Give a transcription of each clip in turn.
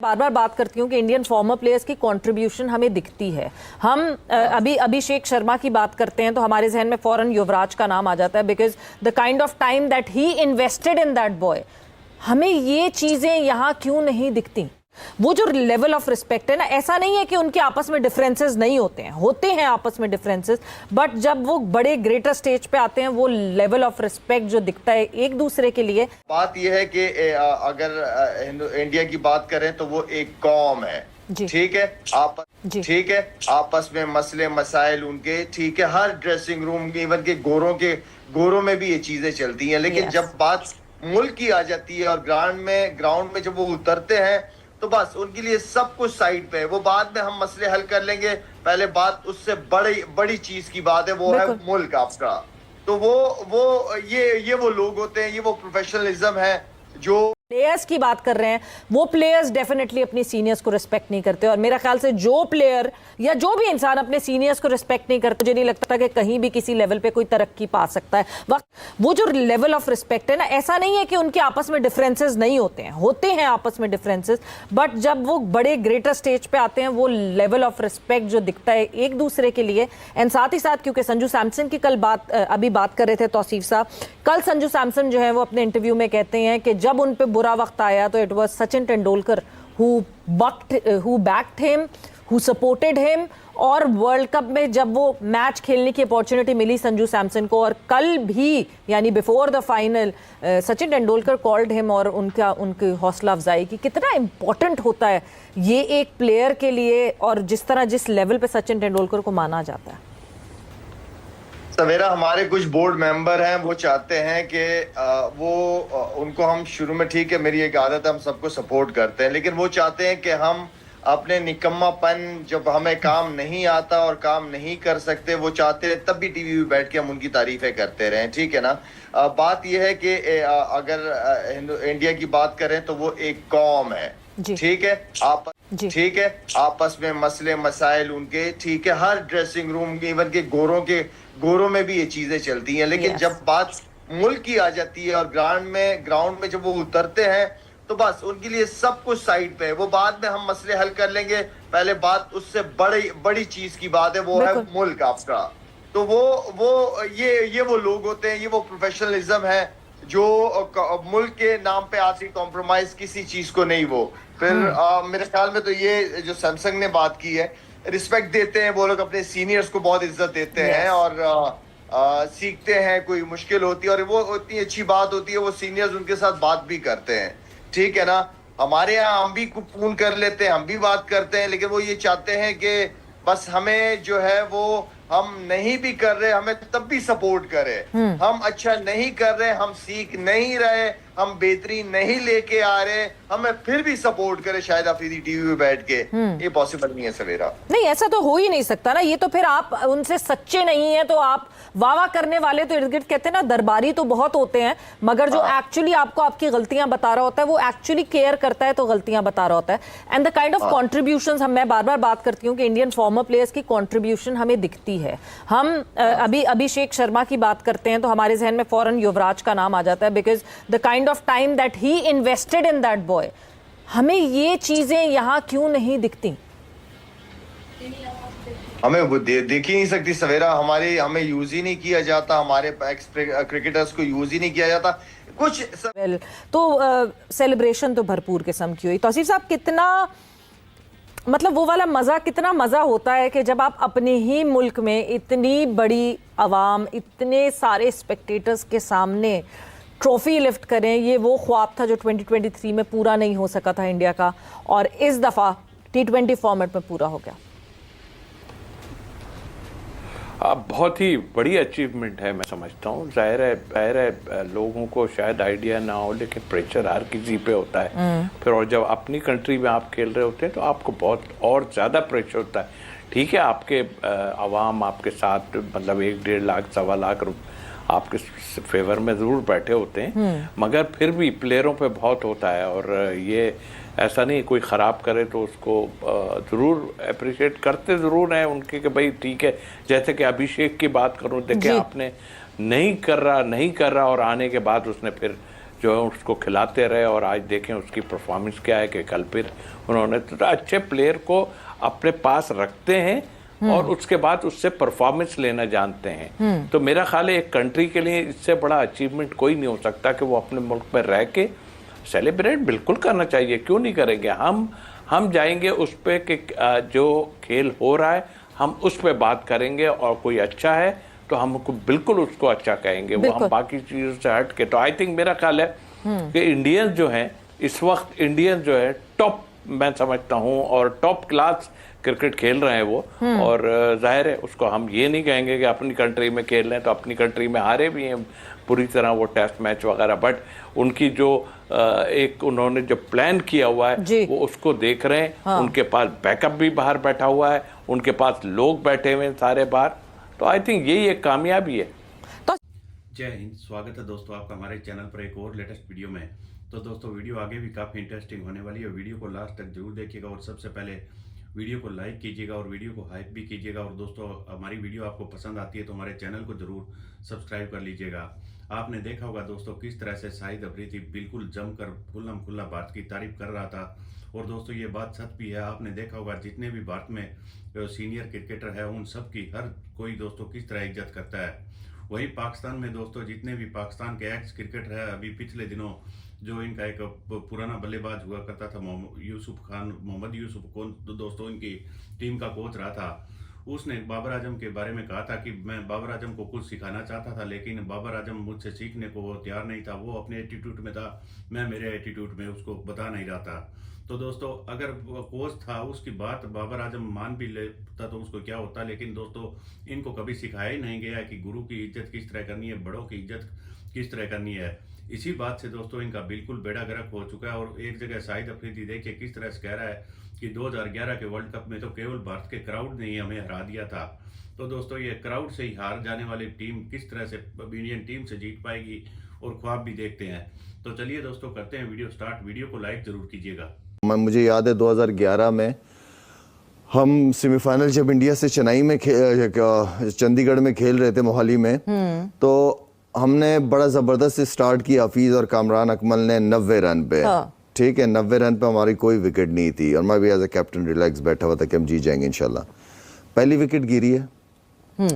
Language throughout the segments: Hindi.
बार बार बात करती हूँ कि इंडियन फॉर्मर प्लेयर्स की कंट्रीब्यूशन हमें दिखती है। हम अभी अभिषेक शर्मा की बात करते हैं तो हमारे जहन में फौरन युवराज का नाम आ जाता है, because the kind of time that he invested in that boy. हमें ये चीजें यहाँ क्यों नहीं दिखती? वो जो लेवल ऑफ रिस्पेक्ट है ना, ऐसा नहीं है कि उनके आपस में डिफरेंसेस नहीं होते हैं आपस में डिफरेंसेस, बट जब वो बड़े ग्रेटर स्टेज पे आते हैं वो लेवल ऑफ रिस्पेक्ट जो दिखता है एक दूसरे के लिए। बात यह है कि अगर इंडिया की बात करें तो वो एक कौम है, ठीक है, ठीक है, आपस में मसले मसाइल उनके, ठीक है, हर ड्रेसिंग रूम, इवन के गोरों में भी ये चीजें चलती हैं, लेकिन जब बात मुल्क की आ जाती है और ग्राउंड में जब वो उतरते हैं तो बस उनके लिए सब कुछ साइड पे है। वो बाद में हम मसले हल कर लेंगे, पहले बात उससे बड़ी चीज की बात है, वो है मुल्क आपका। तो ये वो लोग होते हैं, ये वो प्रोफेशनलिज्म है। जो प्लेयर्स की बात कर रहे हैं, वो प्लेयर्स डेफिनेटली अपने सीनियर्स को रिस्पेक्ट नहीं करते, और मेरा ख्याल से जो प्लेयर या जो भी इंसान अपने सीनियर्स को रिस्पेक्ट नहीं करते, मुझे नहीं लगता कि कहीं भी किसी लेवल पे कोई तरक्की पा सकता है। वो जो लेवल ऑफ रिस्पेक्ट है ना, ऐसा नहीं है कि उनके आपस में डिफरेंसेस नहीं होते हैं आपस में डिफरेंसेस, बट जब वो बड़े ग्रेटर स्टेज पे आते हैं वो लेवल ऑफ रिस्पेक्ट जो दिखता है एक दूसरे के लिए। एंड साथ ही साथ क्योंकि संजू सैमसन की अभी बात कर रहे थे तौसीफ साहब, कल संजू सैमसन जो है वो अपने इंटरव्यू में कहते हैं कि जब उन पे बुरा वक्त आया तो it was Sachin Tendulkar who backed him, who supported him, और वर्ल्ड कप में जब वो मैच खेलने की अपॉर्चुनिटी मिली संजू सैमसन को, और कल भी यानी before the final Sachin Tendulkar called him और उनकी हौसला अफजाई की। कितना इंपॉर्टेंट होता है ये एक प्लेयर के लिए, और जिस लेवल पे सचिन तेंदुलकर को माना जाता है। सवेरा, हमारे कुछ बोर्ड मेंबर हैं, वो चाहते हैं कि उनको हम शुरू में, ठीक है, मेरी एक आदत है, हम सबको सपोर्ट करते हैं, लेकिन वो चाहते हैं कि हम अपने निकम्मापन, जब हमें काम नहीं आता और काम नहीं कर सकते, वो चाहते हैं तब भी टीवी पे बैठ के हम उनकी तारीफें करते रहें, ठीक है ना। बात यह है कि अगर इंडिया की बात करें तो वो एक कौम है, ठीक है, ठीक है, आपस में मसले मसाइल उनके, ठीक है, हर ड्रेसिंग रूम, इवन के गोरों में भी ये चीजें चलती हैं, लेकिन जब बात मुल्क की आ जाती है और ग्राउंड में जब वो उतरते हैं तो बस उनके लिए सब कुछ साइड पे है। वो बाद में हम मसले हल कर लेंगे, पहले बात उससे बड़ी चीज की बात है, वो है मुल्क आपका। तो ये वो लोग होते हैं, ये वो प्रोफेशनलिज्म है जो मुल्क के नाम पे आती, कॉम्प्रोमाइज किसी चीज को नहीं। वो फिर मेरे ख्याल में तो ये जो सैमसंग ने बात की है, रिस्पेक्ट देते हैं वो लोग, अपने सीनियर्स को बहुत इज्जत देते हैं और सीखते हैं, कोई मुश्किल होती है और वो इतनी अच्छी बात होती है, वो सीनियर्स उनके साथ बात भी करते हैं, ठीक है ना। हमारे यहाँ हम भी फोन कर लेते हैं, हम भी बात करते हैं, लेकिन वो ये चाहते हैं कि बस हमें जो है वो, हम नहीं भी कर रहे हमें तब भी सपोर्ट करे, हम अच्छा नहीं कर रहे, हम सीख नहीं रहे, हम बेहतरीन नहीं लेके आ रहे, हमें फिर भी सपोर्ट करे, शायद अफरीदी टीवी पे बैठ के। ये पॉसिबल नहीं है सवेरा। नहीं, ऐसा तो हो ही नहीं सकता ना। ये तो फिर आप उनसे सच्चे नहीं है तो आप वाह करने वाले तो इर्द गिर्द कहते हैं ना, दरबारी तो बहुत होते हैं, मगर जो एक्चुअली आपको आपकी गलतियां बता रहा होता है, वो एक्चुअली केयर करता है तो गलतियां बता रहा होता है। And the kind of contribution, मैं बार बार बात करती हूँ कि इंडियन फॉर्मर प्लेयर्स की कॉन्ट्रीब्यूशन हमें दिखती है। हम अभी अभिषेक शर्मा की बात करते हैं तो हमारे जहन में फौरन युवराज का नाम आ जाता है, because the kind of time that he invested in that boy. हमें ये चीजें यहाँ क्यों नहीं दिखती? हमें वो देख ही नहीं सकती सवेरा, हमें यूज ही नहीं किया जाता, हमारे क्रिकेटर्स को यूज ही नहीं किया जाता कुछ। तो सेलिब्रेशन तो भरपूर किस्म की हुई। तौसीफ साहब, कितना मतलब वो वाला मज़ा, कितना मज़ा होता है कि जब आप अपने ही मुल्क में इतनी बड़ी आवाम, इतने सारे स्पेक्टेटर्स के सामने ट्रॉफी लिफ्ट करें। ये वो ख्वाब था जो 2023 में पूरा नहीं हो सका था इंडिया का, और इस दफ़ा T20 फॉर्मेट में पूरा हो गया। बहुत ही बड़ी अचीवमेंट है, मैं समझता हूँ। जाहिर है लोगों को शायद आइडिया ना हो, लेकिन प्रेशर हर किसी पे होता है। फिर और जब अपनी कंट्री में आप खेल रहे होते हैं तो आपको बहुत और ज़्यादा प्रेशर होता है। ठीक है, आपके आवाम आपके साथ, मतलब 1-1.5 लाख 1.25 लाख आपके फेवर में ज़रूर बैठे होते हैं, मगर फिर भी प्लेयरों पे बहुत होता है। और ये ऐसा नहीं कोई ख़राब करे तो उसको ज़रूर अप्रिशिएट करते ज़रूर हैं उनके कि भाई ठीक है। जैसे कि अभिषेक की बात करूं, देखिए आपने नहीं कर रहा और आने के बाद उसने फिर जो है उसको खिलाते रहे, और आज देखें उसकी परफॉर्मेंस क्या है कि कल फिर उन्होंने तो अच्छे प्लेयर को अपने पास रखते हैं और उसके बाद उससे परफॉर्मेंस लेना जानते हैं। तो मेरा ख्याल है एक कंट्री के लिए इससे बड़ा अचीवमेंट कोई नहीं हो सकता कि वो अपने मुल्क में रह के सेलिब्रेट बिल्कुल करना चाहिए, क्यों नहीं करेंगे। हम जाएंगे उस पर कि जो खेल हो रहा है हम उस पर बात करेंगे, और कोई अच्छा है तो हमको बिल्कुल उसको अच्छा कहेंगे, वो हम बाकी चीज़ों से हट के। तो आई थिंक मेरा ख्याल है कि इंडियंस जो हैं इस वक्त, इंडियंस जो है टॉप मैं समझता हूँ और टॉप क्लास क्रिकेट खेल रहे हैं वो। और जाहिर है उसको हम ये नहीं कहेंगे कि अपनी कंट्री में खेल रहे हैं, तो अपनी कंट्री में हारे भी हैं पूरी तरह वो टेस्ट मैच वगैरह, बट उनकी जो एक उन्होंने जो प्लान किया हुआ है वो उसको देख रहे हैं। हाँ। उनके पास बैकअप भी बाहर बैठा हुआ है, उनके पास लोग बैठे हुए हैं सारे बाहर, तो आई थिंक यही एक कामयाबी है। जय हिंद, स्वागत है दोस्तों आपका हमारे चैनल पर एक और लेटेस्ट वीडियो में। तो दोस्तों वीडियो आगे भी काफ़ी इंटरेस्टिंग होने वाली है, वीडियो को लास्ट तक जरूर देखिएगा और सबसे पहले वीडियो को लाइक कीजिएगा और वीडियो को हाइप भी कीजिएगा। और दोस्तों हमारी वीडियो आपको पसंद आती है तो हमारे चैनल को जरूर सब्सक्राइब कर लीजिएगा। आपने देखा होगा दोस्तों किस तरह से शाहिद अफरीदी बिल्कुल जमकर खुल्लम खुल्ला भारत की तारीफ कर रहा था, और दोस्तों ये बात सच भी है। आपने देखा होगा जितने भी भारत में सीनियर क्रिकेटर है उन सब की हर कोई दोस्तों किस तरह इज्जत करता है। वही पाकिस्तान में दोस्तों जितने भी पाकिस्तान के एक्स क्रिकेटर है, अभी पिछले दिनों जो इनका एक पुराना बल्लेबाज हुआ करता था मोहम्मद यूसुफ कौन दोस्तों इनकी टीम का कोच रहा था, उसने बाबर आजम के बारे में कहा था कि मैं बाबर आजम को कुछ सिखाना चाहता था, लेकिन बाबर आजम मुझसे सीखने को वो तैयार नहीं था, वो अपने एटीट्यूड में था, मैं मेरे एटीट्यूड में उसको बता नहीं रहा था। तो दोस्तों अगर कोच था उसकी बात बाबर आजम मान भी लेता तो उसको क्या होता, लेकिन दोस्तों इनको कभी सिखाया ही नहीं गया कि गुरु की इज्जत किस तरह करनी है, बड़ों की इज्जत किस तरह करनी है। इसी बात से दोस्तों इनका बिल्कुल बेड़ा गर्क हो चुका है। और एक जगह शाहिद अफरीदी देखिए किस तरह से कह रहा है कि 2011 के वर्ल्ड कप में तो केवल भारत के क्राउड ने ही हमें हरा दिया था। तो दोस्तों ये क्राउड से ही हार जाने वाली टीम किस तरह से इंडियन टीम से जीत पाएगी और ख्वाब भी देखते हैं। तो चलिए दोस्तों करते हैं वीडियो स्टार्ट, वीडियो को लाइक जरूर कीजिएगा। मुझे याद है 2011 में हम सेमीफाइनल जब इंडिया से चेन्नई में चंडीगढ़ में खेल रहे थे मोहाली में, तो हमने बड़ा ज़बरदस्त स्टार्ट किया। हफीज़ और कामरान अकमल ने 90 रन पे, ठीक है, 90 रन पे हमारी कोई विकेट नहीं थी और मैं भी एज ए कैप्टन रिलैक्स बैठा हुआ था कि हम जीत जाएंगे इंशाल्लाह। पहली विकेट गिरी है,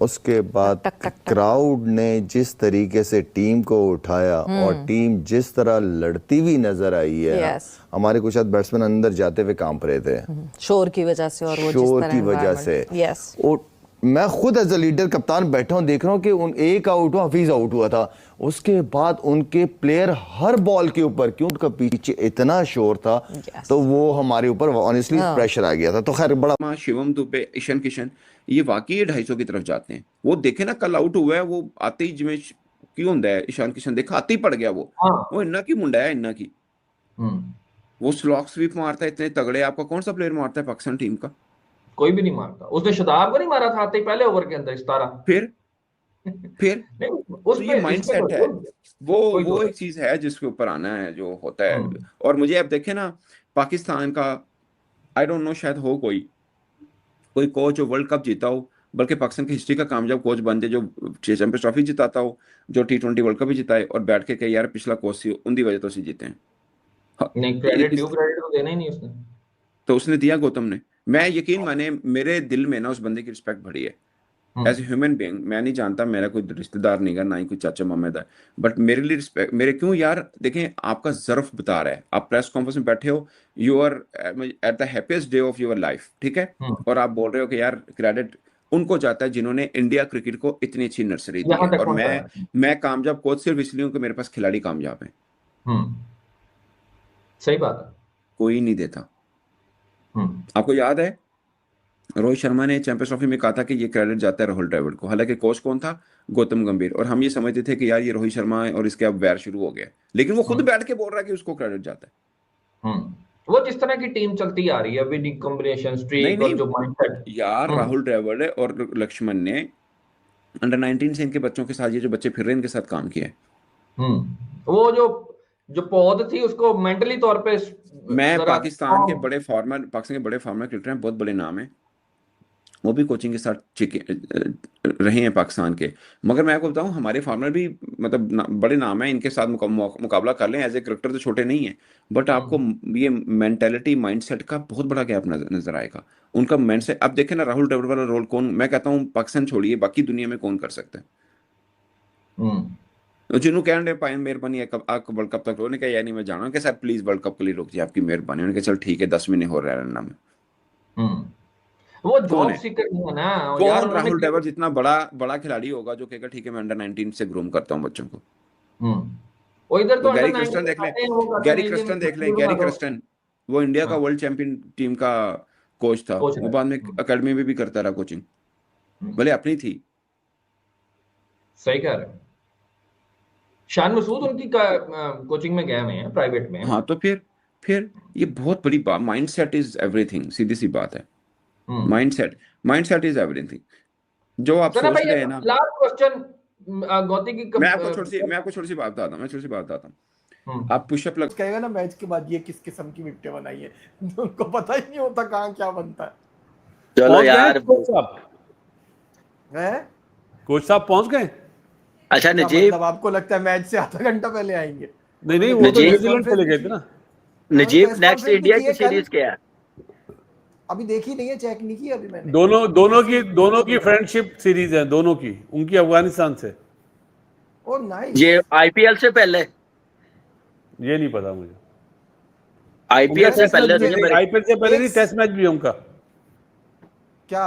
उसके बाद क्राउड ने जिस तरीके से टीम को उठाया और टीम जिस तरह लड़ती हुई नजर आई है, हमारे कुछ बैट्समैन अंदर जाते हुए कांप रहे थे शोर की वजह से और वो शोर की वजह से। और मैं खुद एज ए लीडर कप्तान बैठा हूं, देख रहा हूं कि एक आउट हुआ, हफीज आउट हुआ था, उसके बाद उनके प्लेयर हर बॉल के ऊपर, क्यों उनका पीछे इतना शोर था, तो वो हमारे ऊपर ऑनेस्टली प्रेशर आ गया था। तो खैर बड़ा शिवम दुबे, ईशान किशन ये वाकई 250 की तरफ जाते हैं। वो देखे ना कल आउट हुआ है, वो आते ही जिमें क्यों होता है, ईशान किशन देखा आते ही पड़ गया वो इन्ना की मुंडा है, इन्ना की वो स्लॉक स्वीप मारता है इतने तगड़े। आपका कौन सा प्लेयर मारता है पाकिस्तान टीम का? कोई भी नहीं मारता। उसने शदाब को नहीं मारा था आते ही पहले ओवर के अंदर 17। फिर उस ये माइंडसेट है, वो एक चीज है जिसके ऊपर आना है जो होता है। और मुझे अब देखे ना पाकिस्तान का, आई डोंट नो शायद हो कोई कोच जो वर्ल्ड कप जीता हो, बल्कि पाकिस्तान की हिस्ट्री का कामयाब कोच बन जाए, जो चैंपियंस ट्रॉफी जिताता हो, जो T20 वर्ल्ड कप भी जिताए और बैठ के कहे यार पिछला कोच सी उनकी वजह तो जीते हैं। नहीं क्रेडिट तो देना ही नहीं उसने, तो उसने दिया गौतम ने। मैं यकीन माने मेरे दिल में ना उस बंदे की रिस्पेक्ट बढ़ी है एज ए ह्यूमन बीइंग। मैं नहीं जानता, मेरा कोई रिश्तेदार नहीं है, ना ही कोई चाचा मामेद है, बट मेरे लिए रिस्पेक्ट, मेरे क्यों यार देखें आपका ज़र्फ बता रहा है, आप प्रेस कॉन्फ्रेंस में बैठे हो, you are at the happiest day of your life, ठीक है, और आप बोल रहे हो कि यार क्रेडिट उनको जाता है जिन्होंने इंडिया क्रिकेट को इतनी अच्छी नर्सरी दी है। और मैं कामयाब कोच सिर्फ इसलिए हूं कि मेरे पास खिलाड़ी कामयाब है। सही बात है, कोई नहीं देता। आपको याद है रोहित शर्मा ने चैंपियंस ट्रॉफी में कहा था कि ये क्रेडिट जाता है राहुल द्रविड़ को, हालांकि कोच कौन था? गौतम गंभीर। और हम ये समझते थे कि यार ये रोहित शर्मा है और इसके अब वैर शुरू हो गया, लेकिन वो खुद बैठ के बोल रहा है कि उसको क्रेडिट जाता है। वो जिस तरह की टीम चलती आ रही है विनिंग कॉम्बिनेशन स्ट्रीक और जो माइंडसेट यार राहुल द्रविड़ और लक्ष्मण ने अंडर 19 से इनके बच्चों के साथ, ये जो बच्चे फिर रहे हैं इनके साथ काम किया है। वो जो पौध थी उसको मेंटली तौर पे मैं पाकिस्तान के बड़े फॉर्मर क्रिकेटर हैं, बहुत बड़े नाम है, वो भी कोचिंग के साथ रहे हैं पाकिस्तान के। मगर मैं आपको बताऊं, हमारे फार्मर भी मतलब बड़े नाम है, इनके साथ मुकाबला कर लें, एज ए क्रिकेटर तो छोटे नहीं है, बट आपको ये मेंटेलिटी माइंडसेट का बहुत बड़ा गैप नजर आएगा। उनका माइंडसेट, अब देखें ना, राहुल द्रविड़ वाला रोल कौन, मैं कहता हूँ पाकिस्तान छोड़िए, बाकी दुनिया में कौन कर सकता है। तो जिन्होंने कह रहे पाए मेहरबानी है, कब आप वर्ल्ड कप तक, उन्होंने कहा यार नहीं मैं जाना, कि सर प्लीज वर्ल्ड कप के लिए रुक जाइए, आपकी मेहरबानी। उन्होंने कहा चल ठीक है, 10 महीने हो रहा है रनना में। वो कौन जॉब है? सीकर नहीं है ना यार, कौन उन्होंने राहुल द्रविड़ जितना बड़ा बड़ा खिलाड़ी होगा जो कहेगा ठीक है मैं अंडर 19 से ग्रूम करता हूँ बच्चों को? वो इधर तो वो अंडर गैरी 19 क्रिस्टन देख लें, आते हैं, वो करते गैरी हैं ये क्रिस्टन देख लें, दूंगा गैरी तो क्रिस्टन वो इंडिया का हाँ, वर्ल्ड चैंपियन टीम का कोच था, कोच वो है। बाद में अकेडमी में भी करता रहा कोचिंग, भले अपनी थी। सही कह रहे हैं। शान मसूद उनकी कोचिंग में गए हुए हैं, प्राइवेट में। हाँ तो फिर ये बहुत बड़ी बात, माइंडसेट इज एवरीथिंग, सीधी सी बात है। हम्म माइंडसेट माइंडसेट इज एवरीथिंग। जो आप सना सोच भाई, रहे हैं ना, लास्ट क्वेश्चन गौती की मैं आपको छोटी सी बात बताता हूँ, मैं छोटी सी बात बताता हूँ। हम्म आप पुशअप लग, कहेगा ना मैच के बाद ये किस किस्म की विकेटें बनाई है, उनको पता ही नहीं होता कहाँ क्या बनता चलो पहुंच गए यार। कोच साहब? है। कोच साहब पहुंच गए? अच्छा क्या नजीब, मतलब आपको लगता है मैच से आधा घंटा पहले आएंगे? नहीं वो तो नजीब- न्यूजीलैंड चले गए थे ना। Najeeb press next conference India भी की की है सीरीज क्या है? अभी देखी नहीं है, चेक नहीं की अभी मैंने। दोनों की फ्रेंडशिप सीरीज है, दोनों की, उनकी अफगानिस्तान से। ओ नाइस। ये आईपीएल से पहले? ये नहीं पता मुझे। आईपीएल से पहले आईपीएल से पहले नहीं, टेस्ट मैच भी है उनका क्या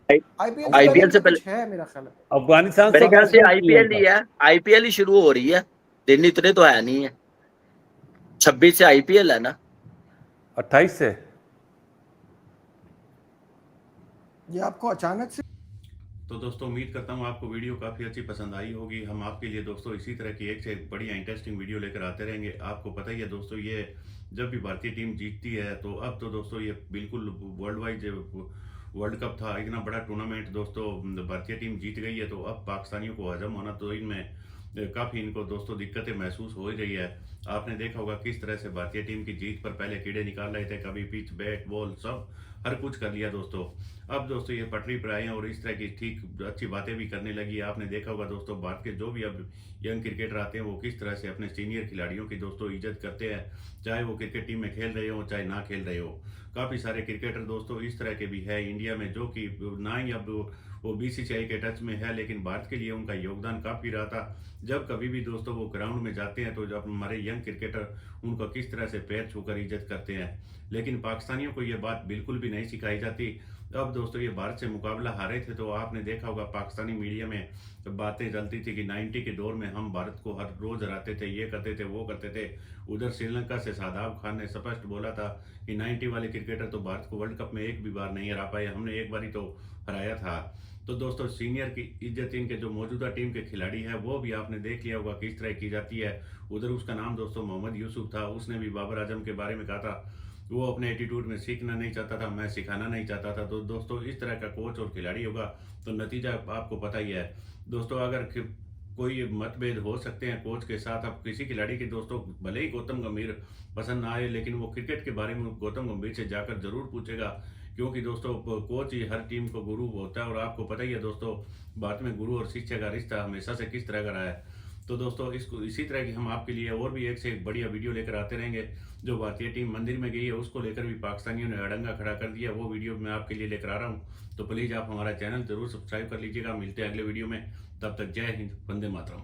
आईपीएल आईपीएल से से पहले कुछ है मेरा ख्याल है। अफगानिस्तान मेरे ख्याल से टेस्ट मैच भी है आईपीएल ही उनका। है, आईपीएल ही शुरू हो रही है, दिन इतने तो है नहीं है। 26 से आईपीएल है ना? 28 से। ये आपको अचानक से तो दोस्तों उम्मीद करता हूँ आपको वीडियो काफ़ी अच्छी पसंद आई होगी। हम आपके लिए दोस्तों इसी तरह की एक से एक बढ़िया इंटरेस्टिंग वीडियो लेकर आते रहेंगे। आपको पता ही है दोस्तों, ये जब भी भारतीय टीम जीतती है तो अब तो दोस्तों ये बिल्कुल वर्ल्ड वाइड वर्ल्ड कप था, इतना बड़ा टूर्नामेंट दोस्तों, भारतीय टीम जीत गई है तो अब पाकिस्तानियों को हजम होना, तो इनमें काफ़ी इनको दोस्तों दिक्कतें महसूस हो ही रही है। आपने देखा होगा किस तरह से भारतीय टीम की जीत पर पहले कीड़े निकाल रहे थे, कभी पिच बैट बॉल सब हर कुछ कर लिया दोस्तों। अब दोस्तों ये पटरी पर आए हैं और इस तरह की ठीक अच्छी बातें भी करने लगी है। आपने देखा होगा दोस्तों, भारत के जो भी अब यंग क्रिकेटर आते हैं वो किस तरह से अपने सीनियर खिलाड़ियों की दोस्तों इज्जत करते हैं, चाहे वो क्रिकेट टीम में खेल रहे हो चाहे ना खेल रहे हो। काफ़ी सारे क्रिकेटर दोस्तों इस तरह के भी है इंडिया में, जो कि ना ही अब वो बीसीसीआई के टच में है, लेकिन भारत के लिए उनका योगदान काफ़ी रहा था। जब कभी भी दोस्तों वो ग्राउंड में जाते हैं तो जब हमारे यंग क्रिकेटर उनको किस तरह से पैर छूकर इज्जत करते हैं, लेकिन पाकिस्तानियों को ये बात बिल्कुल भी नहीं सिखाई जाती। अब दोस्तों ये भारत से मुकाबला हारे थे तो आपने देखा होगा पाकिस्तानी मीडिया में बातें चलती थी कि 90 के दौर में हम भारत को हर रोज हराते थे, ये करते थे वो करते थे। उधर श्रीलंका से शादाब खान ने स्पष्ट बोला था कि 90 वाले क्रिकेटर तो भारत को वर्ल्ड कप में एक भी बार नहीं हरा पाए, हमने एक बार ही तो हराया था। तो दोस्तों सीनियर की इज्जत इनके जो मौजूदा टीम के खिलाड़ी है वो भी आपने देख लिया होगा किस तरह की जाती है। उधर उसका नाम दोस्तों मोहम्मद यूसुफ था, उसने भी बाबर आजम के बारे में कहा था वो अपने एटीट्यूड में सीखना नहीं चाहता था, मैं सिखाना नहीं चाहता था। तो दोस्तों इस तरह का कोच और खिलाड़ी होगा तो नतीजा आपको पता ही है दोस्तों। अगर कोई मतभेद हो सकते हैं कोच के साथ, अब किसी खिलाड़ी के दोस्तों भले ही गौतम गंभीर पसंद ना आए, लेकिन वो क्रिकेट के बारे में गौतम गंभीर से जाकर जरूर पूछेगा, क्योंकि दोस्तों कोच ही हर टीम को गुरु होता है। और आपको पता ही है दोस्तों भारत में गुरु और शिष्य का रिश्ता हमेशा से किस तरह का रहा है। तो दोस्तों इसको इसी तरह की हम आपके लिए और भी एक से एक बढ़िया वीडियो लेकर आते रहेंगे। जो भारतीय टीम मंदिर में गई है उसको लेकर भी पाकिस्तानियों ने अड़ंगा खड़ा कर दिया, वो वीडियो मैं आपके लिए लेकर आ रहा हूँ। तो प्लीज़ आप हमारा चैनल जरूर सब्सक्राइब कर लीजिएगा। मिलते हैं अगले वीडियो में, तब तक जय हिंद, वंदे मातरम।